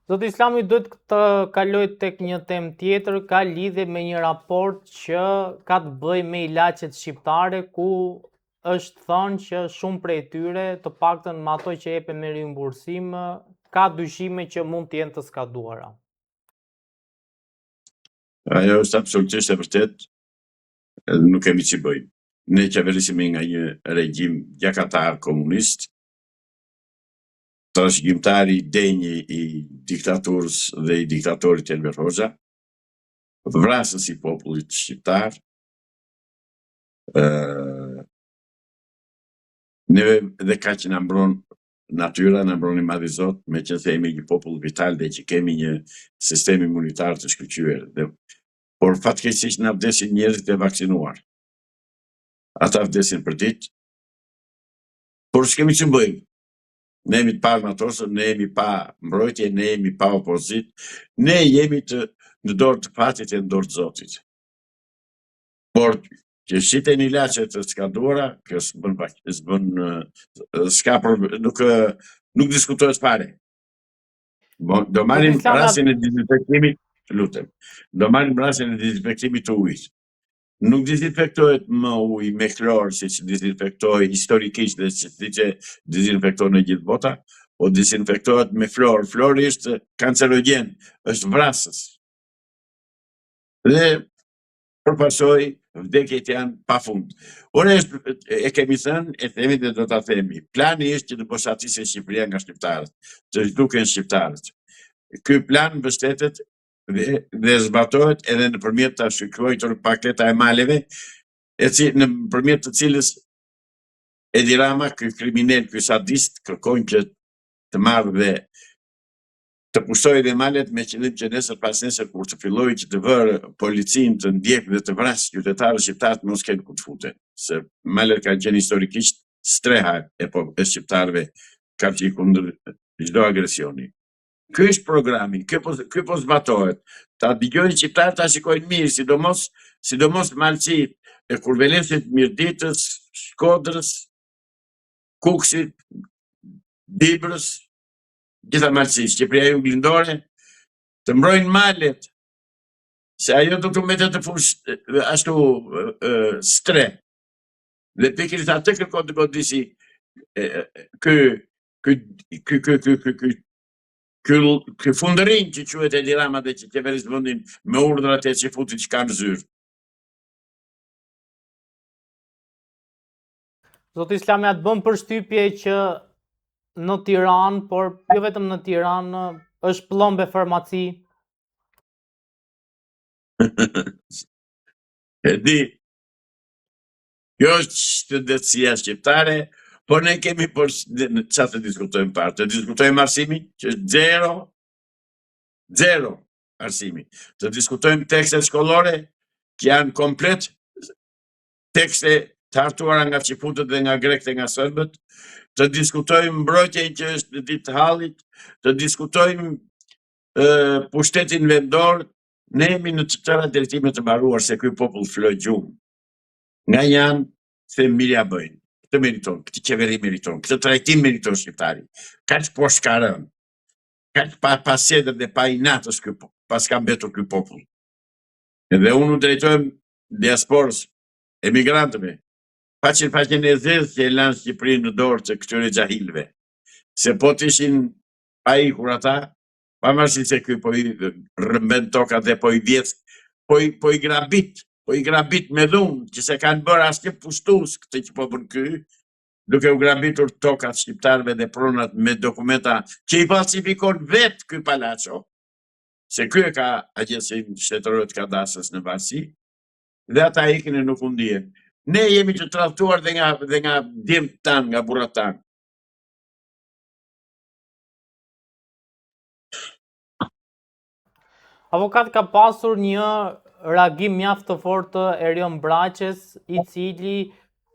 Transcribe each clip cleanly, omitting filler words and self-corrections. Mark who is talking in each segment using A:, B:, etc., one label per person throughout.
A: Zoti Islami duhet të kaloj tek një temë tjetër, ka lidhje me një raport që ka të bëjë me ilaçet shqiptare, ku është thënë që shumë prej tyre, të paktën me ato që jepen me rimbursim, ka dyshime që mund të jenë të skaduara.
B: Ajo është absolutisht e vërtet, nuk kemi që bëjmë. Ne qeverisim nga një regjim gjakatar komunist, trashëgimtari i denjë i diktaturës dhe i diktatorit Enver Hoxha, vrasës i popullit shqiptar, neve dhe ka që në mbron natyra, në mbron i madhi Zot, me që themi një popull vital dhe që kemi një sistem imunitar të shkëlqyer. Por fatkeqësisht na vdesin njerëzit e vaksinuar. Ata vdesin për ditë, por s'kemi që bëjmë. Ne jemi të parë matosën, ne jemi pa mbrojtje, ne jemi pa opozit, ne jemi në dorë të fatit e në dorë të Zotit. Por që shiten ilaçe të skaduara, kjo nuk diskutohet fare. Do marrim rastin e dezinfektimit, lutem. Do marrim rastin e dezinfektimit të ujit. Nuk dezinfektohet më uji me klor, si që dezinfektohet historikisht dhe që dezinfektohet në gjithë bota, po dezinfektohet me flor. Flori është kancerogen, është vrasës. Dhe përpasoj, vdekjet janë pa fund. Unë e kemi thënë, e themi dhe do të themi. Plani është që të boshatisë Shqipëria nga shqiptarët, të zhduken shqiptarët. Ky plan mbështetet dhe zbatohet edhe nëpërmjet të shkruajtur paketa e maleve, nëpërmjet të cilës Edi Rama, ky kriminal, ky sadist, kërkojnë që të marrë dhe të pushtojë dhe malet me qëllim që nesër pas nesër kur të fillojë që të vërë policin të ndjek dhe të vrasë qytetarë shqiptarët mos kenë ku të futen. Se malet kanë qenë historikisht streha e shqiptarëve ka që i kundër çdo agresioni. Ky është programi, ky po zbatohet. Ta dëgjojnë shqiptarët, ta shikojnë mirë, sidomos Malqit, e Kurvelesit, Mirditës, Shkodrës, Kuksit, Dibrës, gjitha Malqit, Shqipëria Juglindore, të mbrojnë malet, se ajo do të mbetet të fush ashtu stre. Dhe pikërisht atë kërkon të godisi ky fundërin që quhet Edi Rama dhe që qeveris vendin me urdhrat e që futit që kanë zyrë.
A: Zoti Islami, atë bën përshtypje që në Tiranë, por jo vetëm në Tiranë, është plombe farmaci.
B: E di, kjo është shëndetësia shqiptare, por ne kemi çfarë të diskutojmë parë? Të diskutojmë arsimin, që është zero arsimi. Të diskutojmë tekstet shkollore, që janë komplet tekste të hartuara nga çifutët dhe nga grekët e nga serbët. Të diskutojmë mbrojtjen që është në ditë të hallit, të diskutojmë pushtetin vendor. Ne jemi në të tëra drejtime të mbaruar se ky popull floj gjumë. Nga janë, them mirja bëjnë. Këtë meriton, këtë qeveri meriton, këtë trajtim meriton shqiptari. Kaq poshtë ka rënë, kaq pa sjedër dhe pa inatës pas ka mbetur ky popull. Edhe unë u drejtojmë diasporës, emigrantëve, faqen e zezë që e lanë Shqipërinë në dorë të këtyre xahilëve. Se po të ishin pa ikur ata, pavarësisht se ky po i rrëmben toka dhe po i vjedh, po i grabit me dhunë, që se kanë bërë asnjë pushtues këtë që po bën ky, duke u grabitur tokat shqiptarëve dhe pronat me dokumenta që i falsifikon vetë ky palaço, se ky e ka agjencinë shtetërore të kadastrit në varësi, dhe ata ikin e nuk u ndihen. Ne jemi të tradhtuar dhe nga djemt tanë, nga burrat tanë.
A: Avokat, ka pasur një reagim mjaft të fortë të Erion Braçes, i cili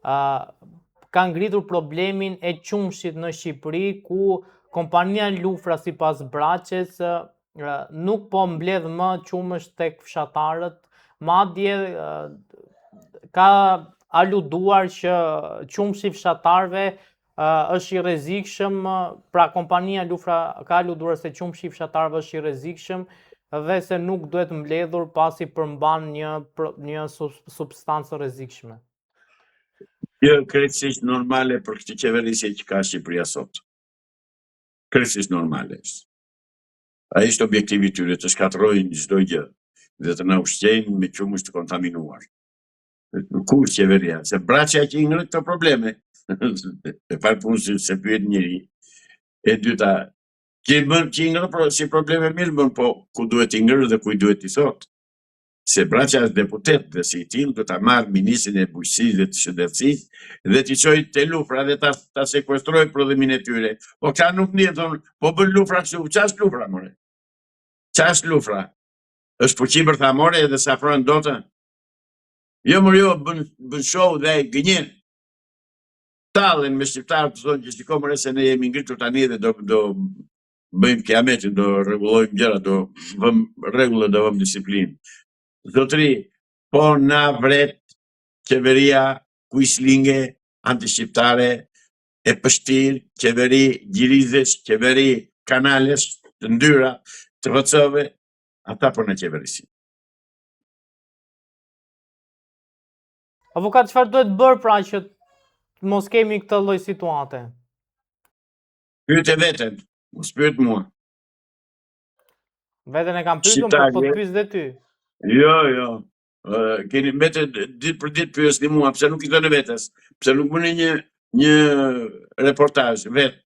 A: ka ngritur problemin e qumshit në Shqipëri, ku kompania Lufra, sipas Braçes, nuk po mbledh më qumësh tek fshatarët, madje ka aluduar që qumshi fshatarëve është i rrezikshëm, pra kompania lufra ka ludur se qumshi i fshatarëve është i rrezikshëm dhe se nuk duhet mbledhur pasi përmban një substancë rrezikshme.
B: Kjo krejtësisht normale për këtë qeverisje që ka Shqipëria sot. Krejtësisht normale është. Ai është objektivi i tyre të shkatërrojnë çdo gjë dhe të na ushqejnë me qumësht të kontaminuar. Kur qeveria, se braçja që i ngre këto probleme, e parë punë se pyet njëri, e dyta, që i ngre si probleme mirë bën, po ku duhet i ngre dhe ku i duhet i thot. Se braçja është deputet dhe si tillë do ta marrë ministrin e bujqësisë dhe të shëndetësisë dhe t'i çojë te lufra dhe ta sekuestrojë prodhimin e tyre. Po ka nuk ndjeton, po bën lufra kështu, ç'është lufra more? Ç'është lufra? Është fuqi thamore edhe sa afrohen dotë? Jo më jo, bën show dhe gënjen. Tallen me shqiptarët të thonë që shiko more se ne jemi ngritur tani dhe do bëjmë kiametin, do rregullojmë gjëra, do vëmë rregulla, do vëmë disiplinë. Zotëri, po na vret qeveria kuishlinge, antishqiptare, e pështir, qeveri gjirizesh, qeveri kanalesh, të ndyra, të vëcove, ata po në qeverisin.
A: Avokat, çfarë duhet bërë pra që mos kemi këtë lloj situate?
B: Pyet e veten, mos pyet mua.
A: Veten e kam pyetur, po të pyes dhe ty.
B: Jo. Keni mbete ditë për ditë pyesni mua, pse nuk i thoni vetes? Pse nuk bëni një reportazh vet?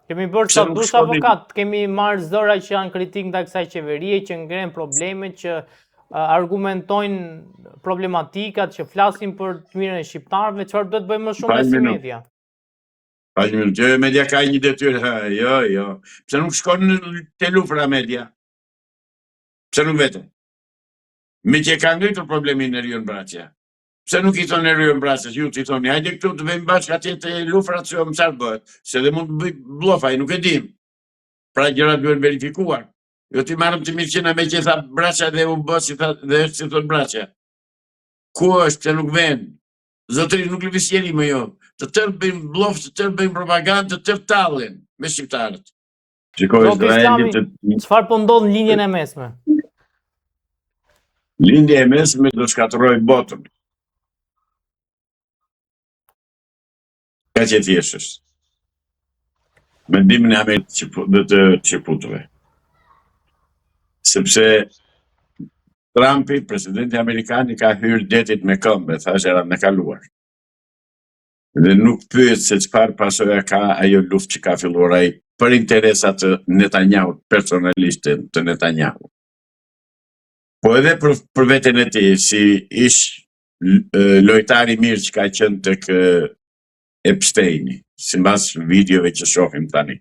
A: Kemi bërë sa dush avokat, kemi marrë zëra që janë kritik ndaj kësaj qeverie, që ngren probleme, që argumentojnë problematikat, që flasin për të mirën e shqiptarëve, çfarë duhet bëjmë më shumë si media?
B: Media ka një detyrë, jo. Pse nuk shkon te lufra media? Pse nuk vete? Me që ka ngritur problemin e Erion Braçja. Pse nuk i thonë Erion Braçës, ju t'i thoni, hajde këtu të vëjmë bashkë atje te lufra që më çfarë bëhet, se dhe mund të bëj bllofa, nuk e dim. Pra gjërat duhen verifikuar. Jo ti marrëm të mirë që na me që tha Braçja dhe u bë si tha dhe është si thon Braçja. Ku është pse nuk vjen? Zotëri nuk lëviz jeri më jo. Të tërë bëjmë bllop, të tërë bëjmë propagandë, të tërë tallen me shqiptarët. Shikoj Izraelit.
A: Çfarë po ndodh në linjën e mesme?
B: Lindja e mesme do shkatërroj botën. Ka që thjesht është. Mendimin e Amerikës të qeputëve. Sepse Trumpi, presidenti amerikan, ka hyrë detit me këmbë, thashë era me kaluar. Dhe nuk pyet se çfarë pasoja ka ajo luftë që ka filluar ai për interesat të Netanyahu, personaliste të Netanyahu. Po edhe për veten e tij, si ish lojtari mirë që ka qenë tek Epsteini, sipas videove që shohim tani.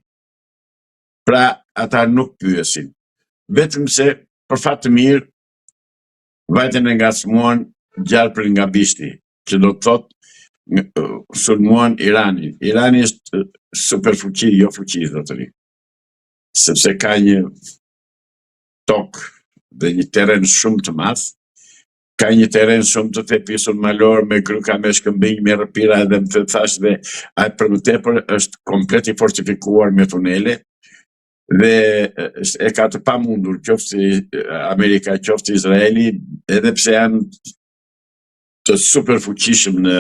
B: Pra, ata nuk pyesin. Vetëm se, për fat të mirë, vajten e ngacmuan gjarë për nga bishti, që do të thotë sulmuan Iranin. Irani është superfuqi, jo fuqi, zotëri. Sepse ka një tokë dhe një teren shumë të madh, ka një teren shumë të thepisur malor me gryka me shkëmbinj, me rrëpira edhe më të thash dhe atë për më tepër është komplet i fortifikuar me tunele dhe e ka të pamundur qoftë Amerika, qoftë Izraeli, edhe pse janë të superfuqishëm në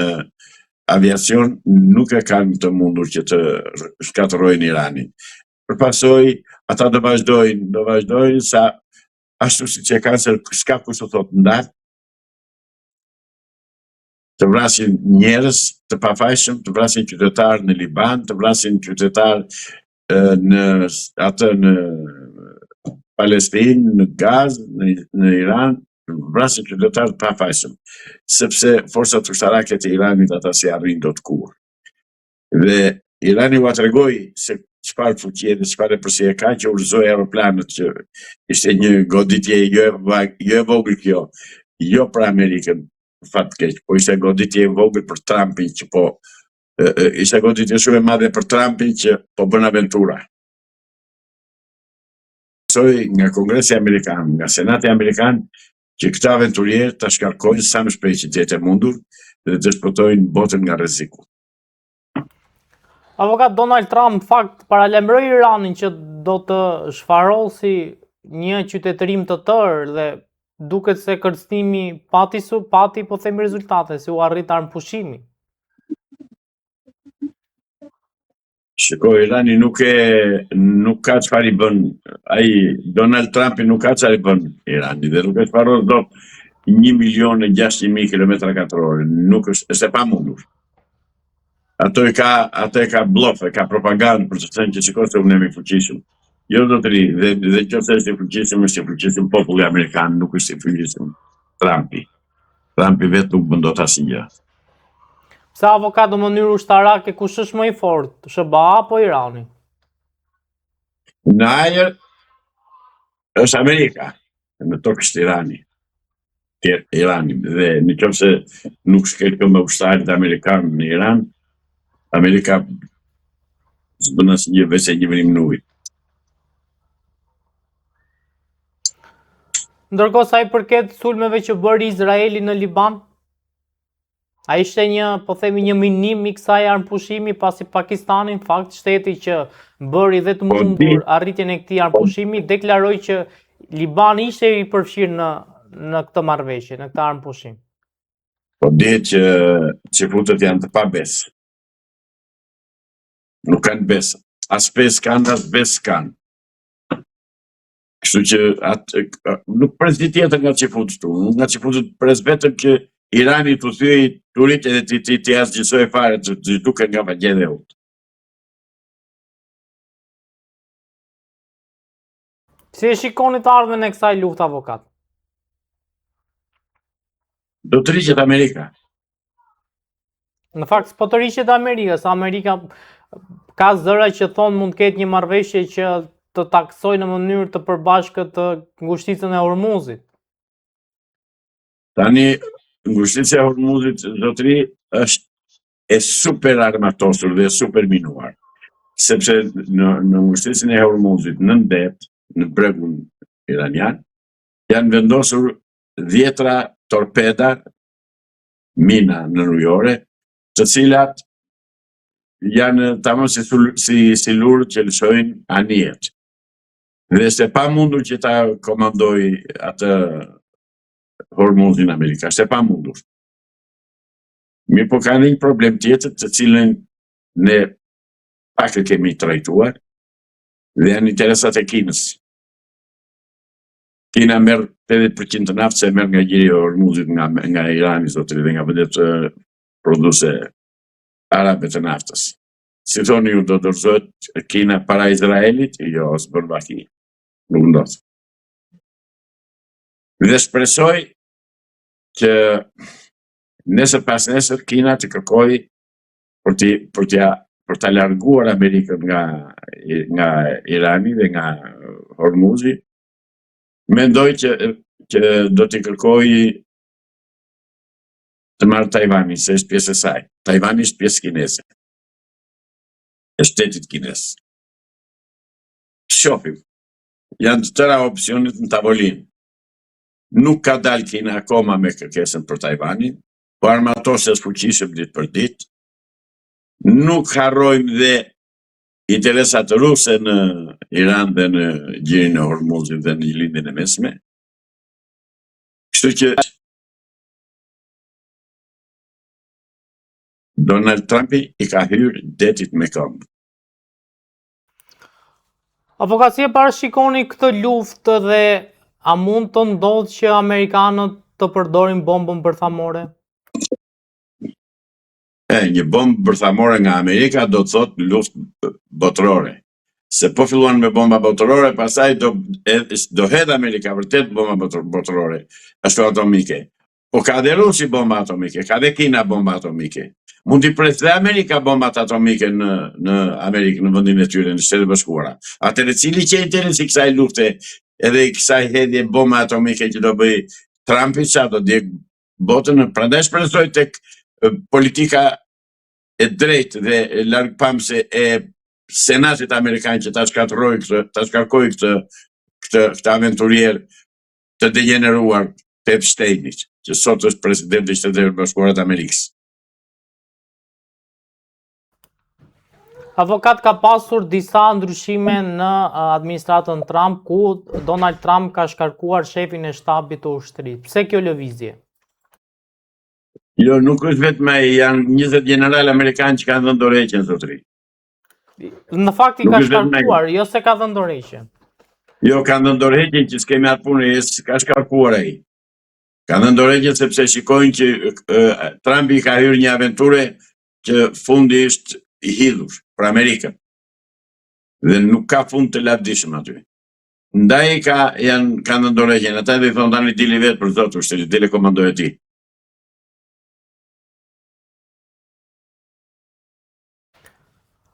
B: aviacion, nuk e kanë të mundur që të shkatërrojnë Iranin. Përpasoj, ata do vazhdojnë sa ashtu si që kanë se s'ka kush të thotë ndarë, të vrasin njerëz të pafajshëm, të vrasin qytetarë në Liban, të vrasin qytetarë në Palestinë, në Gazë, në Iran, të vrasin qytetarë të pafajshëm, sepse forcat ushtarake të Iranit ata si arrin dot kur. Dhe Irani u atregoi se çfarë fuqie dhe çfarë përsi e ka që urëzoi aeroplanët, që ishte një goditje jo e vogël kjo, jo për Amerikën, fat keq, po ishte goditje e vogël për Trumpin që ishte goditje shumë e madhe për Trumpin që po bën aventura. Soi nga Kongresi Amerikan, nga Senati Amerikan, që këta aventurierë ta shkarkojnë sa më shpejt që të jetë mundur dhe të shpëtojnë botën nga rreziku.
A: Avokat Donald Trump në fakt paralajmëroi Iranin që do të shfarosë një qytetërim të tërë dhe duket se kërcënimi pati po themi rezultate, se u arrit armëpushimi.
B: Shiko, Irani nuk ka çfarë i bën. Ai Donald Trumpi nuk ka çfarë i bën Irani dhe nuk e shfaros dot 1.600.000 km². Nuk është e pamundur. Ato e ka bluff, e ka propagandë për të thënë që shiko se unë jam i fuqishëm. Jo zotëri, dhe nëse është i fuqishëm populli amerikan, nuk është i fuqishëm Trumpi. Trumpi vetë nuk bën dot asnjë.
A: Pse avokat në mënyrë ushtarake kush është më i fortë, SBA apo Irani?
B: Në ajër është Amerika, në tokë është Irani. Dhe në qoftë se nuk shkel këmbë ushtarit amerikan në Iran, Amerika s'bën asnjë veç e një vrim në ujë.
A: Ndërkohë sa i përket sulmeve që bëri Izraeli në Liban, a ishte një minim i kësaj armëpushimi, pasi Pakistani në fakt shteti që bëri dhe të mundur arritjen e këtij armëpushimi deklaroi që Libani ishte i përfshirë në këtë marrëveshje, në këtë armëpushim.
B: Po dihet që futët janë të pabesë. Nuk kanë besë. As pesë kanë, as besë kanë. Kështu që nuk pres di tjetër nga që futët tu. Nga që futët pres vetëm që Irani të thyej turit edhe ti asgjësoj fare të duke nga vagje dhe utë.
A: Si e shikoni të ardhmen e kësaj lufte, avokat?
B: Do të riqet Amerika.
A: Në fakt, s'po të riqet Amerika, sa Amerika ka zëra që thonë mund të ketë një marrëveshje që të taksoj në mënyrë të përbashkët të ngushticën e Hormuzit.
B: Tani, ngushtica e Hormuzit, zotëri, është e super armatosur dhe super minuar. Sepse në ngushticën e Hormuzit, në ndet, në bregun iranian, janë vendosur 10 torpeda, mina në rujore, të cilat janë tamam si lurë që lëshojnë anijet. Dhe se pa mundur që ta komandoj atë Hormuzin Amerika, se pa mundur. Mi po ka një problem tjetër të cilën ne pak e kemi trajtuar dhe janë interesat e Kinës. Kina merr 80% të naftë se merr nga gjiri e Hormuzit nga Irani zotëri dhe nga vendet produse arabe të naftës. Si thoni ju do dorëzohet Kina para Izraelit? Jo, s'bën vaki. Nuk ndodh. Dhe shpresoj që nesër pas nesër Kina të kërkoj për ta larguar Amerikën nga Irani dhe nga Hormuzi. Mendoj që do t'i kërkoj të marrë Tajvani, se është pjesë e saj. Tajvani është pjesë kinese. E shtetit kines. Shohim. Janë të tëra opcionet në tavolinë. Nuk ka dalë Kina akoma me kërkesën për Tajvanin, po armatosës fuqishëm ditë për ditë. Nuk harrojmë dhe interesat ruse në Iran dhe në gjirin e Hormuzit dhe në lindjen e mesme. Kështu që Donald Trumpi i ka hyrë detit me këmbë.
A: Avokat, si e parashikoni këtë luftë dhe a mund të ndodhë që Amerikanët të përdorin bombën bërthamore?
B: Një bombë bërthamore nga Amerika do të thotë luftë botërore. Se po filluan me bomba botërore, pastaj do hedhë Amerika vërtet bomba botërore, ashtu atomike. Po ka dhe Rusi bomba atomike, ka dhe Kina bomba atomike. Mund t'i pres dhe Amerika bombat atomike në Amerikë, në vendin e tyre, në Shtetet Bashkuara. Atëherë cili që interesi kësaj lufte edhe kësaj hedhje bomba atomike që do bëj Trumpi, sa do djeg botën, prandaj shpresoj tek politika e drejtë dhe largpamse e Senatit Amerikan që ta shkarkoj këtë aventurier të degeneruar të Epsteinit, që sot është presidenti i Shtetit Bashkuar të Amerikës.
A: Avokat, ka pasur disa ndryshime në administratën Trump, ku Donald Trump ka shkarkuar shefin e shtabit të ushtrisë. Pse kjo lëvizje?
B: Jo, nuk është vetëm ai, janë 20 general amerikanë që kanë dhënë dorëheqjen zotëri.
A: Në fakt i
B: Nuk
A: ka
B: është vetëm ai.
A: shkarkuar, jo se ka dhënë dorëheqje.
B: Jo, kanë dhënë dorëheqjen që s'kemi atë punë, ka shkarkuar ai. Ka dhënë dorëheqjen sepse shikojnë që Trumpi ka hyrë një aventure që fundi është i hidhur për Amerikën. Dhe nuk ka fund të lavdishëm aty. Ndaj kanë dhënë dorëheqjen, ata dhe i thonë tani dili vetë për zotë ushtri, dile komandoj e ti.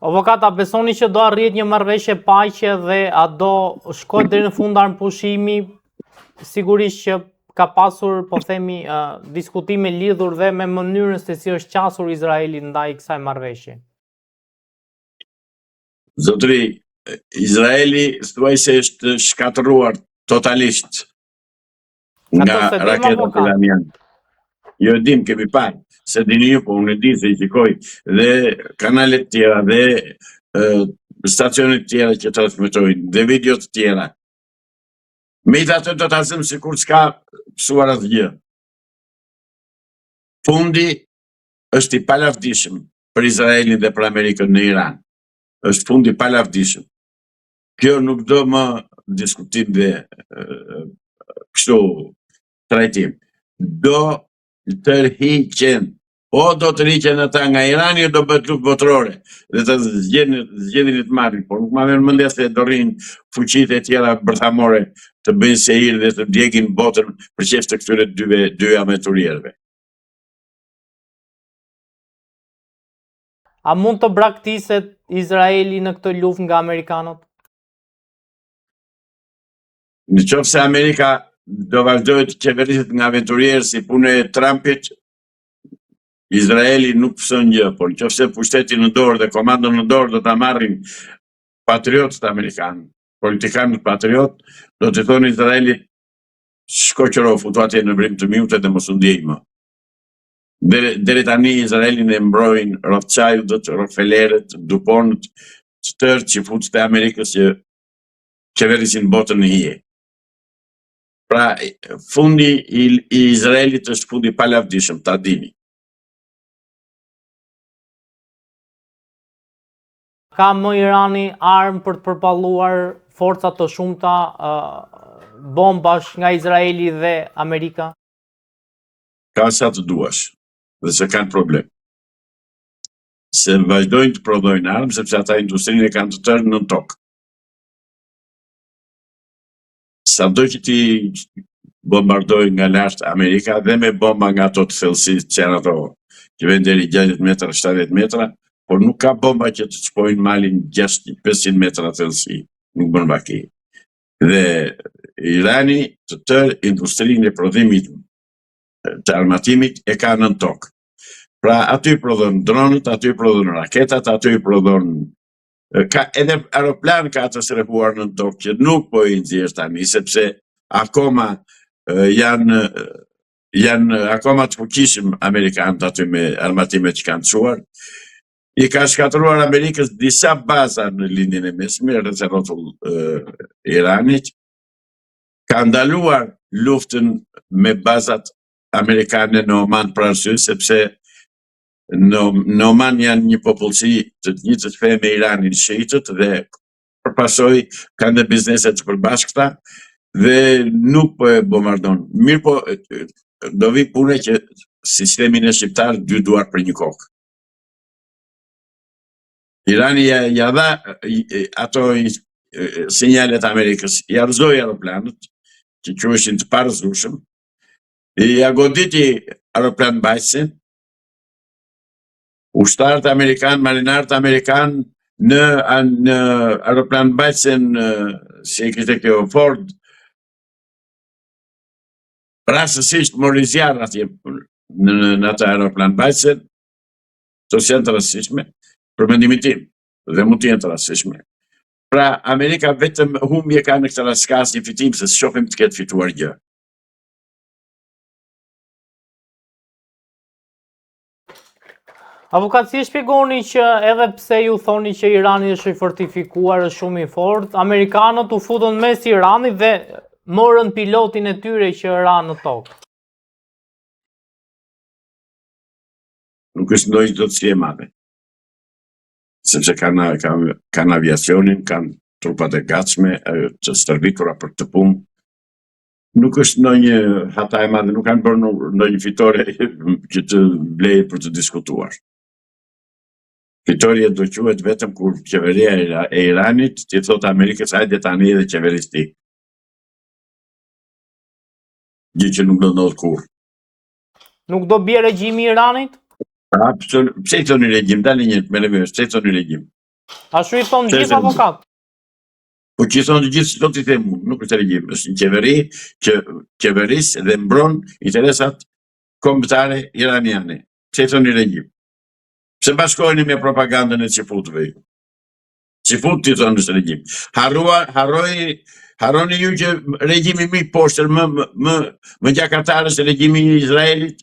A: Avokat, a besoni që do arrihet një marrëveshje paqe dhe a do shkojë deri në fund armpushimi? Sigurisht që ka pasur, po themi, diskutime lidhur dhe me mënyrën se si është qasur Izraeli ndaj kësaj marrëveshje.
B: Zotëri, Izraeli thuaj se është shkatëruar totalisht nga raketat iraniane. Jo e dim, kemi parë, se dini ju, po unë e di se i shikoj, dhe kanalet tjera, dhe stacionet tjera që transmetojnë, dhe videot tjera. Me i të do të asëm si kur s'ka pësuar atë gjë. Fundi është i palavdishëm për Izraelin dhe për Amerikën në Iran. Është fundi palavdishëm. Kjo nuk do më diskutim dhe kështu trajtim. Do të rriqen, o do të rriqen ata nga Irani, o do bëhet luftë botërore, dhe të zgjedhin të marrin, por nuk ma merr mendja se do rrinë fuqitë e tjera bërthamore të bëjnë sehir dhe të djegin botën për qef të këtyre dy aventurierëve.
A: A mund të braktiset Izraeli në këtë luftë nga amerikanët?
B: Në qoftë se Amerika do vazhdojë të qeveriset nga aventurierë si punë e Trumpit, Izraeli nuk pëson gjë, por në qoftë se pushtetin në dorë dhe komandën në dorë do ta marrin patriotët amerikanë, politikanët patriot, do të thonë Izraelit shko qëro, futu atje në brim të minute dhe mos u ndjej më. Deri tani Izraelin e mbrojnë Rothschildët, Rockefellerët, Duponët, të tërë që futët e Amerikës që qeverisin botën në hije. Pra, fundi i Izraelit është fundi palavdishëm, ta dini.
A: Ka më Irani armë për të përballuar forca të shumta bombash nga Izraeli dhe Amerika?
B: Ka sa të duash, dhe se kanë problem. Se vazhdojnë të prodhojnë armë, sepse ata industrinë e kanë të tërë në tokë. Sa do që ti bombardojnë nga lartë Amerika dhe me bomba nga ato të thellësisë që janë ato që vjen deri 60 metra, 70 metra, por nuk ka bomba që të çpojnë malin 500 metra thellësi, nuk bën baki. Dhe Irani të tërë industrinë e prodhimit të armatimit e ka në tokë. Pra aty prodhon dronët, aty prodhon raketat, aty prodhon edhe aeroplan ka të srehuar në tokë që nuk po i nxjerr tani, sepse akoma janë akoma të fuqishëm amerikanët aty me armatimet që kanë çuar. I ka shkatëruar Amerikës disa baza në lindjen e mesme rreth rrotull Iranit. Ka ndaluar luftën me bazat amerikane në Oman për arsye sepse në Oman janë një popullsi të njëjtët fe me Iranin, shiitët, dhe përpasoj kanë dhe biznese të përbashkëta dhe nuk po e bombardon. Mirë po, do vi pune që sistemin e shqiptar dy duar për një kokë. Irani ja dha ato sinjalet Amerikës, ja rëzoi aeroplanët, që quheshin të parëzushëm, ja goditi aeroplan mbajtësin, ushtarët amerikanë, marinarët amerikanë në aeroplan mbajtësin, si e kishte kjo Ford, rastësisht mori zjarr atje në atë aeroplan mbajtësin, to janë të rastësishme, për mendimin tim, dhe mund të jenë të rastësishme. Pra, Amerika vetëm humbje ka në këtë rast, s'ka asnjë fitim, se shohim të ketë fituar gjë.
A: Avokat, si shpjegoni që edhe pse ju thoni që Irani është i fortifikuar, është shumë i fortë, amerikanët u futën mes Iranit dhe morën pilotin e tyre që ranë në tokë.
B: Nuk është ndonjë zotësi e madhe. Sepse kanë aviacionin, kanë trupat e gatshme, të stërvitura për të punë. Nuk është ndonjë hata e madhe, nuk kanë bërë ndonjë fitore që të blejë për të diskutuar. Fitoria do quhet vetëm kur qeveria e Iranit që thotë Amerikës hajde tani edhe qeveristik. Gjë që nuk do ndodhë kurrë.
A: Nuk do bie regjimi i Iranit?
B: Pse i thoni regjim? Dali një me lëvësh, pse i thoni regjim?
A: Ashtu i thonë gjithë avokat.
B: Po që i thonë gjithë, do t'i them unë, nuk është regjim, është një qeveri që qeverisë dhe mbron interesat kombëtare iraniane. Pse i thoni regjim? Pse bashkoheni me propagandën e qifutëve ju? Qifut t'i thonë është regjim. Harroni ju që regjimi më i poshtër, më gjakatar është regjimi i Izraelit?